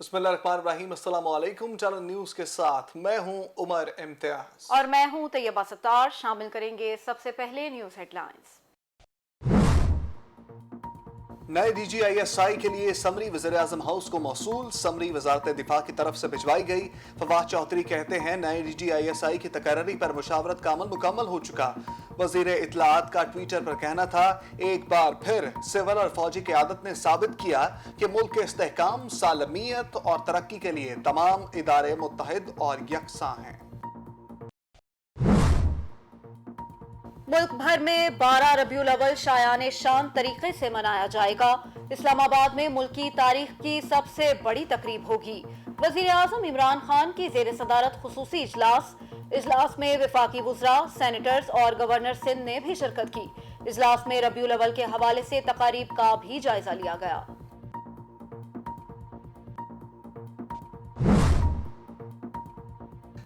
बिस्मिल्लाहिर्रहमानिर्रहीम, अस्सलाम वालेकुम। चैनल न्यूज के साथ मैं हूं उमर इम्तियाज और मैं हूं तैयबा सत्तार। शामिल करेंगे सबसे पहले न्यूज हेडलाइंस। नए DGISI के लिए समरी वज़ीर-ए-आज़म हाउस को मौसूल। समरी वजारत दिफा की तरफ से भिजवाई गई। फवाद चौधरी कहते हैं नए DGISI की तकर्री पर मुशावरत का अमल मुकम्मल हो चुका। वजीर इत्तलाआत का ट्विटर पर कहना था, एक बार फिर सिविल और फौजी क़यादत ने साबित किया कि मुल्क के इस्तेहकाम, सालमियत और तरक्की के लिए तमाम इदारे मुत्तहिद और यकसां हैं। मुल्क भर में 12 रबीउल अव्वल शायाने शान तरीके से मनाया जाएगा। इस्लामाबाद में मुल्क की तारीख की सबसे बड़ी तकरीब होगी। वजीर आज़म इमरान खान की जेर सदारत खुसूसी इजलास में वफाकी वुज़रा, सेनेटर्स और गवर्नर सिंध ने भी शिरकत की। इजलास में रबीउल अव्वल के हवाले से तकारीब का भी जायजा लिया गया।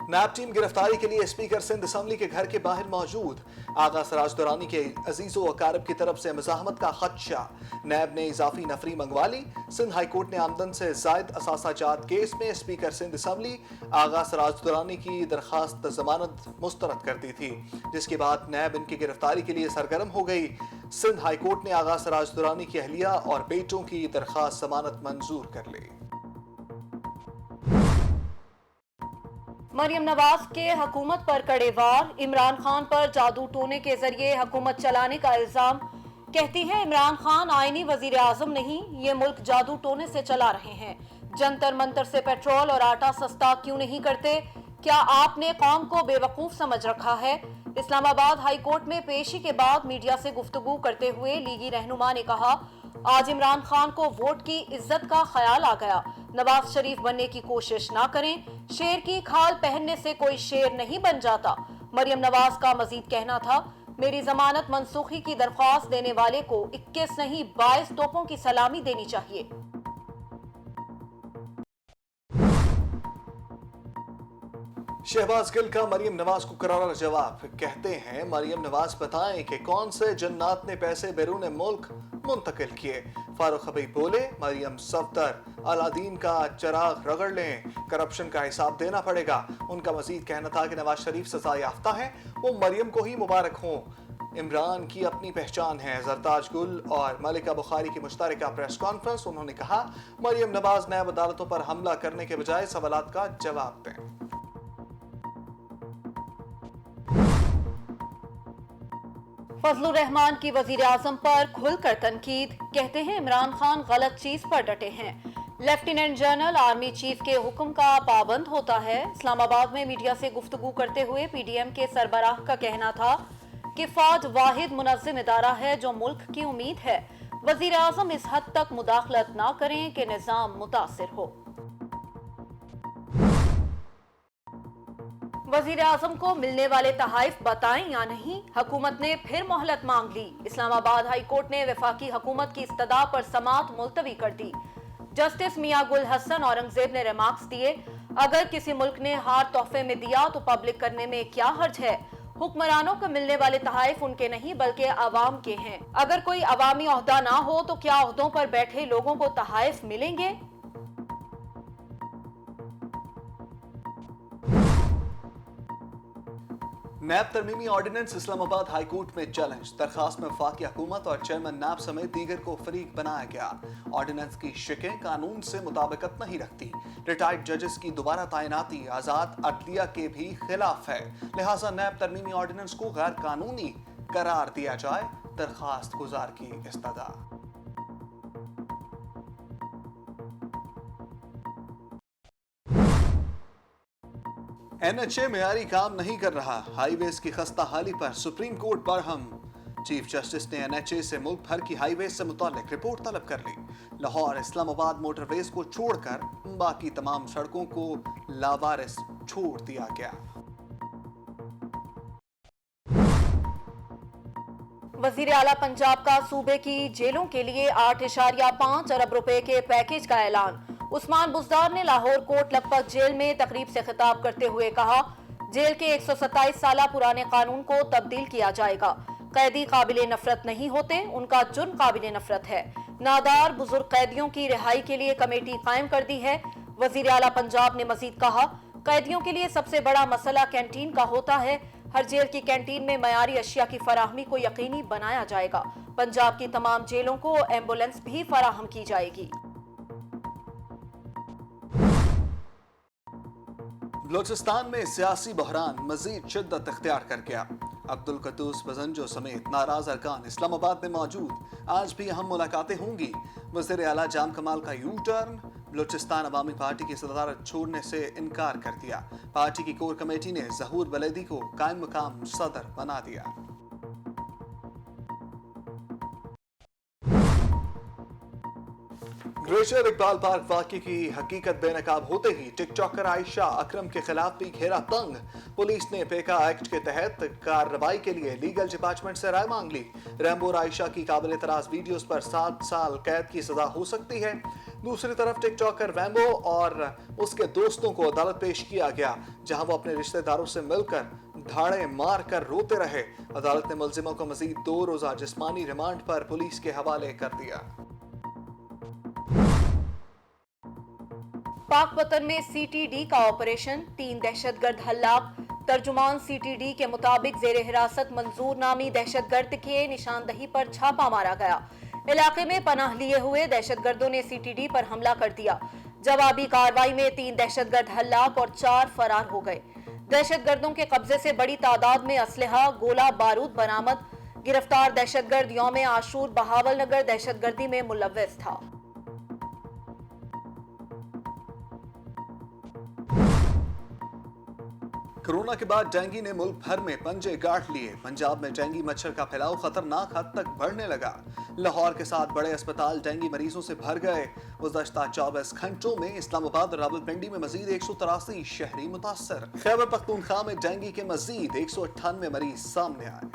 नैब टीम गिरफ्तारी के लिए स्पीकर सिंध असम्बली के घर के बाहर मौजूद। आगा सराज दुरानी के अजीजो अकारब की तरफ से मज़ाहमत का खदशा। नैब ने इजाफी नफरी मंगवा ली। सिंध हाई कोर्ट ने आमदन से जायद असासाजात केस में स्पीकर सिंध असम्बली आगा सराज दुरानी की दरखास्त जमानत मुस्तरद कर दी थी, जिसके बाद नैब इनकी गिरफ्तारी के लिए सरगर्म हो गई। सिंध हाई कोर्ट ने आगा सराज दुरानी की अहलिया और बेटों की दरखास्त जमानत मंजूर कर ली। मरियम नवाज के हुकूमत पर कड़े वार। इमरान खान पर जादू टोने के जरिए हुकूमत चलाने का इल्जाम। कहती है इमरान खान आईनी वजीर आजम नहीं, ये मुल्क जादू टोने से चला रहे हैं। जंतर मंतर से पेट्रोल और आटा सस्ता क्यों नहीं करते? क्या आपने कौम को बेवकूफ समझ रखा है? इस्लामाबाद हाई कोर्ट में पेशी के बाद मीडिया से गुफ्तगू करते हुए लीगी रहनुमा ने कहा, आज इमरान खान को वोट की इज्जत का ख्याल आ गया। नवाज शरीफ बनने की कोशिश ना करें, शेर की खाल पहनने से कोई शेर नहीं बन जाता। मरियम नवाज का मजीद कहना था, मेरी जमानत मनसूखी की दरख्वास्त देने वाले को 21 नहीं 22 तोपों की सलामी देनी चाहिए। शहबाज गिल का मरियम नवाज को करारा जवाब। कहते हैं मरियम नवाज बताएं कि कौन से जन्नात ने पैसे बैरून मुल्क मुंतकिल किए। फारूक हबीब बोले, मरियम सफदर अलादीन का चराग रगड़ लें, करप्शन का हिसाब देना पड़ेगा। उनका मजीद कहना था कि नवाज शरीफ सजा याफ्ता है, वो मरियम को ही मुबारक हों। इमरान की अपनी पहचान है। जरताज गुल और मलिका बुखारी की मुश्तरका प्रेस कॉन्फ्रेंस। उन्होंने कहा, मरियम नवाज नैब अदालतों पर हमला करने के बजाय सवालात का जवाब दें। फजलुर रहमान की वजीर आजम पर खुलकर तनकीद। कहते हैं इमरान खान गलत चीज पर डटे हैं। लेफ्टिनेंट जनरल आर्मी चीफ के हुक्म का पाबंद होता है। इस्लामाबाद में मीडिया से गुफ्तगू करते हुए PDM के सरबराह का कहना था कि फौज वाहिद मुनज़्ज़िम इदारा है जो मुल्क की उम्मीद है। वजीर आजम इस हद तक मुदाखलत ना करें कि निज़ाम मुतासिर हो। वजीर आजम को मिलने वाले तहाइफ बताएं या नहीं, हुकूमत ने फिर मोहलत मांग ली। इस्लामाबाद हाई कोर्ट ने वफाकी हुकूमत की इस्तदा पर समाअत मुलतवी कर दी। जस्टिस मियां गुल हसन औरंगजेब ने रिमार्क्स दिए, अगर किसी मुल्क ने हार तोहफे में दिया तो पब्लिक करने में क्या हर्ज है? हुक्मरानों को मिलने वाले तहाइफ उनके नहीं बल्कि अवाम के हैं। अगर कोई अवामी ओहदा ना हो तो क्या ओहदों पर बैठे लोगों को तहाइफ मिलेंगे? नैब तरमीमी ऑर्डिनेंस इस्लामाबाद हाई कोर्ट में चैलेंज। दरखास्त में वफाकी हुकूमत और चेयरमैन नैब समेत दीगर को फरीक बनाया गया। ऑर्डिनेंस की शिकें कानून से मुताबिकत नहीं रखती। रिटायर्ड जजेस की दोबारा तैनाती आजाद अदलिया के भी खिलाफ है, लिहाजा नैब तरमीमी ऑर्डिनेंस को गैर कानूनी करार दिया जाए। दरखास्त गुजार की इस्तदा। NHA मेयारी काम नहीं कर रहा। हाईवेज की खस्ता हाली पर supreme court Barham. Chief justice ने NHA से मुल्क भर की हाईवेज से मुताल्लिक रिपोर्ट तलब कर ली। लाहौर इस्लामाबाद मोटरवेज को छोड़कर बाकी तमाम सड़कों को लावारिस छोड़ दिया गया। वजीर आला पंजाब का सूबे की जेलों के लिए 8.5 अरब रुपए के पैकेज का ऐलान। उस्मान बुज़दार ने लाहौर कोट लखपत जेल में तकरीब से खिताब करते हुए कहा, जेल के 127 साल पुराने कानून को तब्दील किया जाएगा। कैदी काबिले नफरत नहीं होते, उनका जुर्म काबिले नफरत है। नादार बुजुर्ग कैदियों की रिहाई के लिए कमेटी कायम कर दी है। वजीर आला पंजाब ने मजीद कहा, कैदियों के लिए सबसे बड़ा मसला कैंटीन का होता है। हर जेल की कैंटीन में मयारी अशिया की फराहमी को यकीनी बनाया जाएगा। पंजाब की तमाम जेलों को एम्बुलेंस भी फराहम की जाएगी। बलूचिस्तान में सियासी बहरान मजीद शिद्दत इख्तियार कर गया। अब्दुल कद्दूस बजंजो समेत नाराज अरकान इस्लामाबाद में मौजूद। आज भी अहम मुलाकातें होंगी। वज़ीर आला जाम कमाल का यू टर्न। बलूचिस्तान अवामी पार्टी की सदारत छोड़ने से इनकार कर दिया। पार्टी की कोर कमेटी ने ज़हूर बलेदी को कायम मकाम सदर बना दिया। ग्रेशियर इकबाल पार्क वाक़े की हकीकत बेनकाब होते ही टिकटॉकर आयशा अकरम के खिलाफ भी घेरा तंग। पुलिस ने पेका एक्ट के तहत कार्रवाई के लिए लीगल डिपार्टमेंट से राय मांग ली। रैम्बो और आयशा की काबिल तराज वीडियोस पर 7 साल कैद की सजा हो सकती है। दूसरी तरफ टिकटॉकर रैम्बो और उसके दोस्तों को अदालत पेश किया गया, जहां वो अपने रिश्तेदारों से मिलकर धाड़े मार कर रोते रहे। अदालत ने मुलजिमों को मजीद 2 रोजा जिस्मानी रिमांड पर पुलिस के हवाले कर दिया। पाक वतन में सीटीडी का ऑपरेशन, 3 दहशतगर्द हलाक। तर्जुमान सीटीडी के मुताबिक जेर हिरासत मंजूर नामी दहशतगर्द के निशानदही पर छापा मारा गया। इलाके में पनाह लिए हुए दहशतगर्दों ने सीटीडी पर हमला कर दिया। जवाबी कार्रवाई में 3 दहशतगर्द हलाक और 4 फरार हो गए। दहशतगर्दों के कब्जे से बड़ी तादाद में असलहा, गोला बारूद बरामद। गिरफ्तार दहशतगर्द यौम आशूर बहावल नगर दहशतगर्दी में मुलव्वस था। कोरोना के बाद डेंगू ने मुल्क भर में पंजे गांठ लिए। पंजाब में डेंगू मच्छर का फैलाव खतरनाक हद तक बढ़ने लगा। लाहौर के साथ बड़े अस्पताल डेंगू मरीजों से भर गए। गुज़श्ता 24 घंटों में इस्लामाबाद और रावलपिंडी में मजीद 183 शहरी मुतासर। खैबर पख्तूनख्वा में डेंगू के मजीद 198 मरीज सामने आए।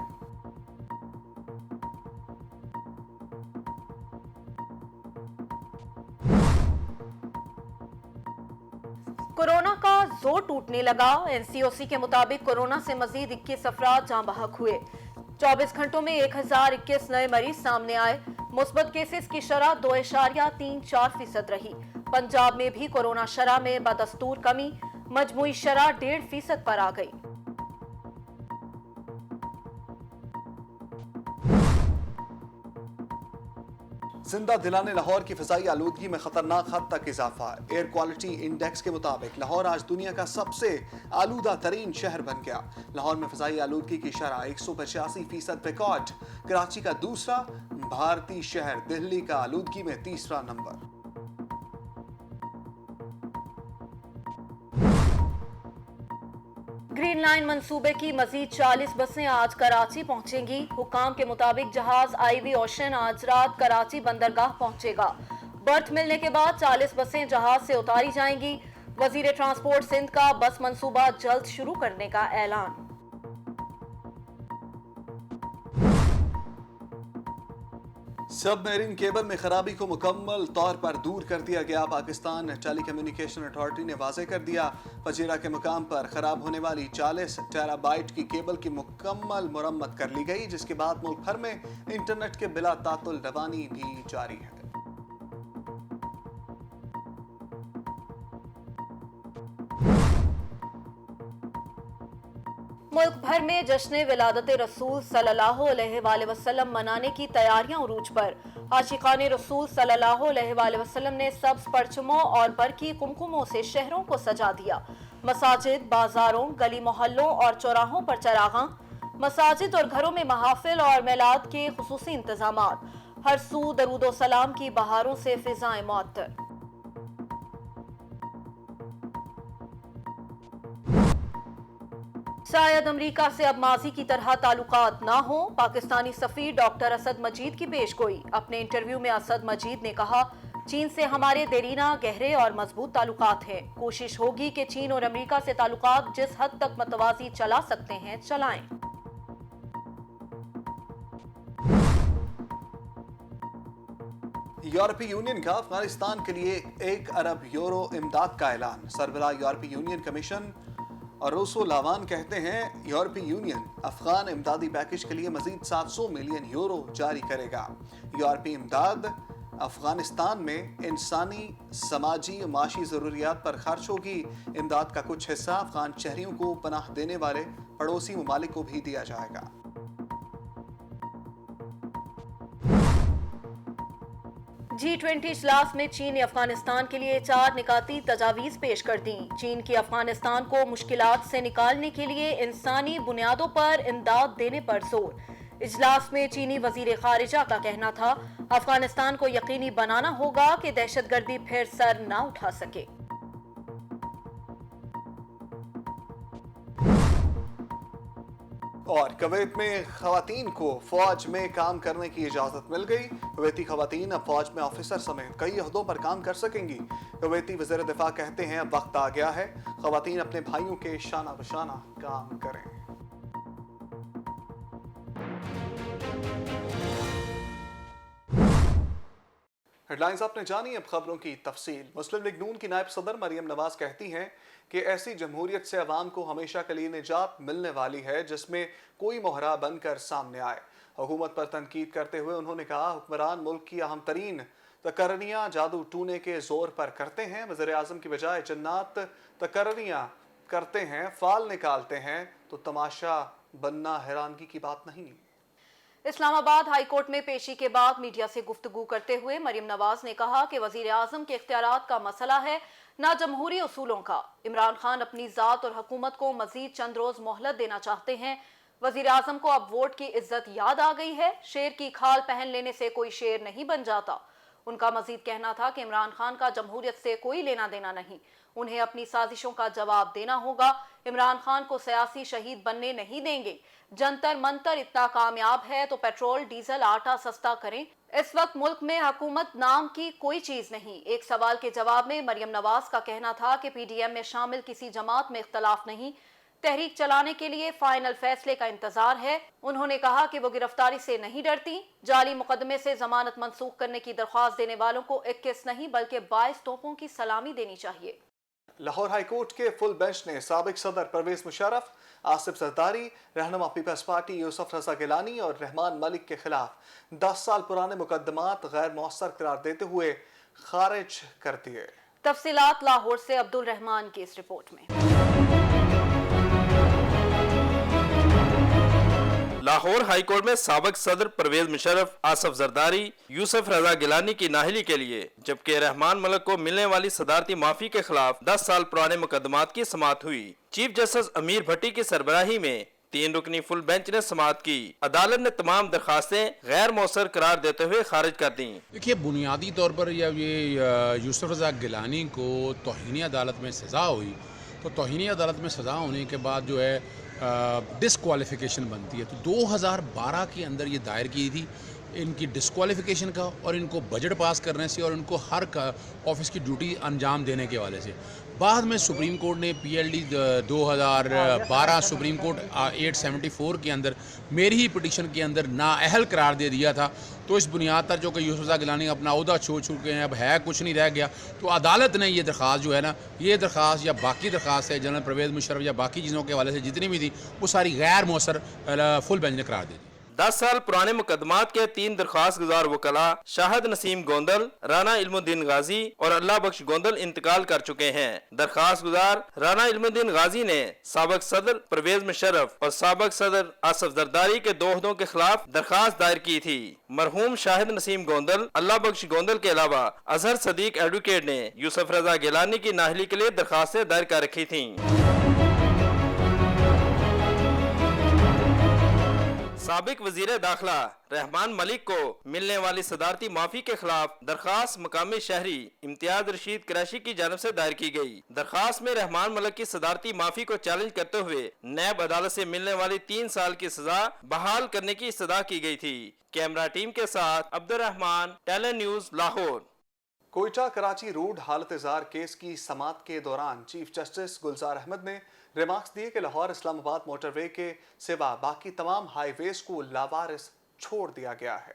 कोरोना का जोर टूटने लगा। एनसीओसी के मुताबिक कोरोना से मजीद 21 अफराद जाँ बहक हुए। 24 घंटों में 1021 नए मरीज सामने आए। मुस्बत केसेस की शरह 2.34% रही। पंजाब में भी कोरोना शरह में बदस्तूर कमी, मजमूई शरह 1.5% पर आ गई। जिंदा दिलाने लाहौर की फिजाई आलूदगी में खतरनाक हद तक इजाफा। एयर क्वालिटी इंडेक्स के मुताबिक लाहौर आज दुनिया का सबसे आलूदा तरीन शहर बन गया। लाहौर में फिजाई आलूदगी की शरह 185% रिकॉर्ड। कराची का दूसरा, भारतीय शहर दिल्ली का आलूदगी में तीसरा नंबर। ग्रीन लाइन मंसूबे की मजीद 40 बसें आज कराची पहुंचेंगी। हुकाम के मुताबिक जहाज आईवी ओशन आज रात कराची बंदरगाह पहुंचेगा। बर्थ मिलने के बाद 40 बसें जहाज से उतारी जाएंगी। वजीर ट्रांसपोर्ट सिंध का बस मंसूबा जल्द शुरू करने का ऐलान। सबमरीन केबल में खराबी को मुकम्मल तौर पर दूर कर दिया गया। पाकिस्तान टेली कम्युनिकेशन अथॉरिटी ने वाज़ेह कर दिया, फजीरा के मुकाम पर खराब होने वाली 40 टेराबाइट की केबल की मुकम्मल मुरम्मत कर ली गई, जिसके बाद मुल्क भर में इंटरनेट के बिला तातुल रवानी भी जारी है। मुल्क भर में जश्न विलादत रसूल सल्लल्लाहु अलैहि वसल्लम मनाने की तैयारियां उरूज पर। आशिकान रसूल सल्लल्लाहु अलैहि वसल्लम ने सब्ज परचमों और बरकी कुमकुमों से शहरों को सजा दिया। मसाजिद, बाजारों, गली मोहल्लों और चौराहों पर चरागां। मसाजिद और घरों में महाफिल और मिलाद के खुसूसी इंतजामात। हर सू दरूदो सलाम की बहारों से फिजाएं मुअत्तर। शायद अमेरिका से अब माजी की तरह ताल्लुकात ना हो। पाकिस्तानी सफीर डॉक्टर असद मजीद की पेशगोई। अपने इंटरव्यू में असद मजीद ने कहा, चीन से हमारे देरीना, गहरे और मजबूत ताल्लुकात हैं। कोशिश होगी कि चीन और अमेरिका से ताल्लुकात जिस हद तक मतवाजी चला सकते हैं चलाएं। यूरोपीय यूनियन का अफगानिस्तान के लिए 1 अरब यूरो इमदाद का ऐलान। सरबराह यूरोपीय यूनियन कमीशन और रूसो लावान कहते हैं, यूरोपीय यूनियन अफगान इमदादी पैकेज के लिए मजीद 700 मिलियन यूरो जारी करेगा। यूरोपीय इमदाद افغانستان میں انسانی سماجی و معاشی ضروریات پر خرچ ہوگی۔ امداد کا کچھ حصہ افغان شہریوں کو پناہ دینے والے پڑوسی ممالک کو بھی دیا جائے گا۔ G20 اجلاس میں چین نے افغانستان کے لیے 4 نکاتی تجاویز پیش کر دیں۔ چین کی افغانستان کو مشکلات سے نکالنے کے لیے انسانی بنیادوں پر امداد دینے پر زور۔ اجلاس میں چینی وزیر خارجہ کا کہنا تھا، افغانستان کو یقینی بنانا ہوگا کہ دہشت گردی پھر سر نہ اٹھا سکے۔ اور کویت میں خواتین کو فوج میں کام کرنے کی اجازت مل گئی۔ کویتی خواتین اب فوج میں آفیسر سمیت کئی عہدوں پر کام کر سکیں گی۔ کویتی وزیر دفاع کہتے ہیں اب وقت آ گیا ہے خواتین اپنے بھائیوں کے شانہ بشانہ کام کریں۔ ہیڈ لائنز آپ نے جانی، اب خبروں کی تفصیل۔ مسلم لیگ نون کی نائب صدر مریم نواز کہتی ہیں کہ ایسی جمہوریت سے عوام کو ہمیشہ کے لیے نجات ملنے والی ہے جس میں کوئی مہرہ بن کر سامنے آئے۔ حکومت پر تنقید کرتے ہوئے انہوں نے کہا حکمران ملک کی اہم ترین تقرریاں جادو ٹونے کے زور پر کرتے ہیں۔ وزیر اعظم کی بجائے جنات تقرریاں کرتے ہیں، فال نکالتے ہیں تو تماشا بننا حیرانگی کی بات نہیں۔ اسلام آباد ہائی کورٹ میں پیشی کے بعد میڈیا سے گفتگو کرتے ہوئے مریم نواز نے کہا کہ وزیر اعظم کے اختیارات کا مسئلہ ہے، نہ جمہوری اصولوں کا۔ عمران خان اپنی ذات اور حکومت کو مزید چند روز مہلت دینا چاہتے ہیں۔ وزیر اعظم کو اب ووٹ کی عزت یاد آ گئی ہے، شیر کی کھال پہن لینے سے کوئی شیر نہیں بن جاتا۔ ان کا مزید کہنا تھا کہ عمران خان کا جمہوریت سے کوئی لینا دینا نہیں، انہیں اپنی سازشوں کا جواب دینا ہوگا۔ عمران خان کو سیاسی شہید بننے نہیں دیں گے۔ جنتر منتر اتنا کامیاب ہے تو پیٹرول ڈیزل آٹا سستا کریں۔ اس وقت ملک میں حکومت نام کی کوئی چیز نہیں۔ ایک سوال کے جواب میں مریم نواز کا کہنا تھا کہ پی ڈی ایم میں شامل کسی جماعت میں اختلاف نہیں، تحریک چلانے کے لیے فائنل فیصلے کا انتظار ہے۔ انہوں نے کہا کہ وہ گرفتاری سے نہیں ڈرتی۔ جعلی مقدمے سے ضمانت منسوخ کرنے کی درخواست دینے والوں کو 21 نہیں بلکہ 22 توپوں کی سلامی دینی چاہیے۔ لاہور ہائی کورٹ کے فل بینچ نے سابق صدر پرویز مشرف، آصف زرداری، رہنما پیپلز پارٹی یوسف رضا گیلانی اور رحمان ملک کے خلاف 10 سال پرانے مقدمات غیر مؤثر قرار دیتے ہوئے خارج کر دیے۔ تفصیلات لاہور سے عبد الرحمان کی اس رپورٹ میں۔ لاہور ہائی کورٹ میں سابق صدر پرویز مشرف، آصف زرداری، یوسف رضا گیلانی کی نااہلی کے لیے جبکہ رحمان ملک کو ملنے والی صدارتی معافی کے خلاف 10 سال پرانے مقدمات کی سماعت ہوئی۔ چیف جسٹس امیر بھٹی کی سربراہی میں 3 رکنی فل بینچ نے سماعت کی۔ عدالت نے تمام درخواستیں غیر مؤثر قرار دیتے ہوئے خارج کر دیں۔ دیکھیے، بنیادی طور پر یہ یوسف رضا گیلانی کو توہین عدالت میں سزا ہوئی، تو توہین عدالت میں سزا ہونے کے بعد جو ہے ڈسکوالیفیکیشن بنتی ہے، تو 2012 کے اندر یہ دائر کی تھی ان کی ڈسکوالیفیکیشن کا، اور ان کو بجٹ پاس کرنے سے اور ان کو ہر آفس کی ڈیوٹی انجام دینے کے حوالے سے۔ بعد میں سپریم کورٹ نے P L D 2012 supreme court 874 کے اندر میری ہی پٹیشن کے اندر نااہل قرار دے دیا تھا، تو اس بنیاد پر جو کہ یوسف رضا گیلانی اپنا عہدہ چھوڑ چکے ہیں، اب ہے کچھ نہیں رہ گیا، تو عدالت نے یہ درخواست جو ہے نا، یہ درخواست یا باقی درخواست ہے جنرل پرویز مشرف یا باقی چیزوں کے حوالے سے جتنی بھی تھی، وہ ساری غیر مؤثر فل بینچ نے قرار دے دی۔ 10 سال پرانے مقدمات کے 3 درخواست گزار وکلاء شاہد نسیم گوندل، رانا علم الدین غازی اور اللہ بخش گوندل انتقال کر چکے ہیں۔ درخواست گزار رانا علم الدین غازی نے سابق صدر پرویز مشرف اور سابق صدر آصف زرداری کے 2 عہدوں کے خلاف درخواست دائر کی تھی۔ مرحوم شاہد نسیم گوندل، اللہ بخش گوندل کے علاوہ اظہر صدیق ایڈوکیٹ نے یوسف رضا گیلانی کی نااہلی کے لیے درخواستیں دائر کر رکھی تھیں۔ سابق وزیر داخلہ رحمان ملک کو ملنے والی صدارتی معافی کے خلاف درخواست مقامی شہری امتیاز رشید قریشی کی جانب سے دائر کی گئی۔ درخواست میں رحمان ملک کی صدارتی معافی کو چیلنج کرتے ہوئے نیب عدالت سے ملنے والی 3 سال کی سزا بحال کرنے کی استدعا کی گئی تھی۔ کیمرہ ٹیم کے ساتھ عبد الرحمان، ٹیلی نیوز، لاہور۔ کوئٹہ کراچی روڈ حالت زار کیس کی سماعت کے دوران چیف جسٹس گلزار احمد نے ریمارکس دیے کہ لاہور اسلام آباد موٹر وے کے سوا باقی تمام ہائی ویز کو لاوارث چھوڑ دیا گیا ہے۔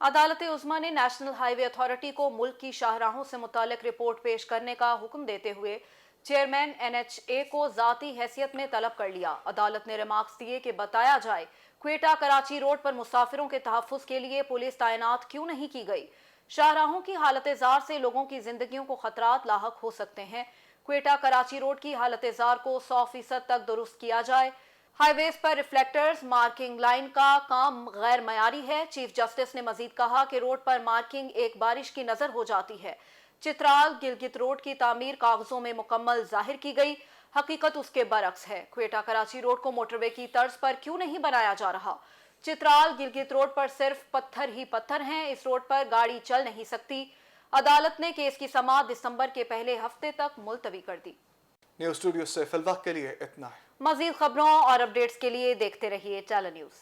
عدالت عظمیٰ نے نیشنل ہائی وے اتھارٹی کو ملک کی شاہراہوں سے متعلق رپورٹ پیش کرنے کا حکم دیتے ہوئے چیئرمین NHA کو ذاتی حیثیت میں طلب کر لیا۔ عدالت نے ریمارکس دیے کہ بتایا جائے کوئٹہ کراچی روڈ پر مسافروں کے تحفظ کے لیے پولیس تعینات کیوں نہیں کی گئی۔ शाहराहों की हालत-ए-ज़ार से लोगों की जिंदगियों को खतरात लाहक हो सकते हैं। क्वेटा कराची रोड की हालत-ए-ज़ार को 100% तक दुरुस्त किया जाए। हाईवेज पर रिफ्लेक्टर्स मार्किंग लाइन का काम गैर मयारी है। चीफ जस्टिस ने मजीद कहा कि रोड पर मार्किंग एक बारिश की नजर हो जाती है। चित्राल गिलगित रोड की तामीर कागजों में मुकम्मल जाहिर की गई, हकीकत उसके बरक्स है। क्वेटा कराची रोड को मोटरवे की तर्ज पर क्यों नहीं बनाया जा रहा? चित्राल गिलगित रोड पर सिर्फ पत्थर ही पत्थर हैं। इस रोड पर गाड़ी चल नहीं सकती। अदालत ने केस की समाअत दिसंबर के पहले हफ्ते तक मुलतवी कर दी। न्यूज़ स्टूडियो से फिलवक्त के लिए इतना है। मजीद खबरों और अपडेट्स के लिए देखते रहिए टैलन न्यूज़।